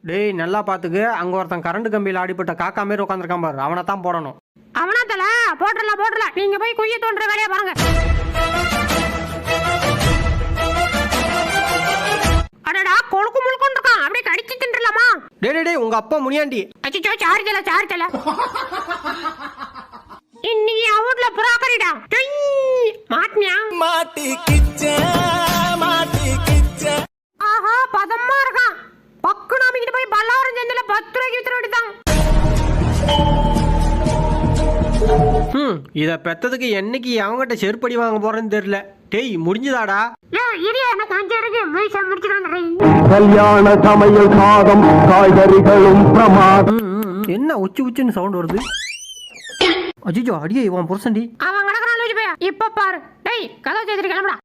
டேய் நல்லா பாத்துக்கு, அங்க ஒருத்தன் கரண்ட் கம்பியில அடிபட்ட காக்கா மாதிரி உட்காந்துருக்கான் பாரு, அவனை தான் போடணும். அவனா தல போட்டுடலாம். நீங்க போய் குய்ய தோன்ற வேலையை பாருங்க. அடடா கொழுக்கு முழுக்குன்னு இருக்கான், அப்படியே கடிச்சு தின்றலாமா? டேய் உங்க அப்பா முனியாண்டி. அச்சோ சார்ஜல இன்னைக்கு அவுட்ல புறாக்கறிடா மாட்னியா மாட்டி ஆஹா பதமா இருக்கான். பக்கு நாமிக்கிட்டு போய் பல்லாவரம் சந்தையில 10 ரூபாய்க்கு வித்துற வேண்டியதான். இத பெத்ததுக்கு என்னைக்கு அவங்ககிட்ட செருப்படி வாங்க போறேன்னு தெரியல. டேய் முடிஞ்சுதாடா? கல்யாண சமையல் சாதம் காய்கறிகளும் பிரமாதம். என்ன உச்சுன்னு சவுண்ட் வருது? அஜிஜோ அடியே இவன் புருஷன்டி. அவன் கடக்கறான் லூஜி பையா. இப்ப பாரு. டேய் கதவை தேத்திட்டு கிளம்புடா.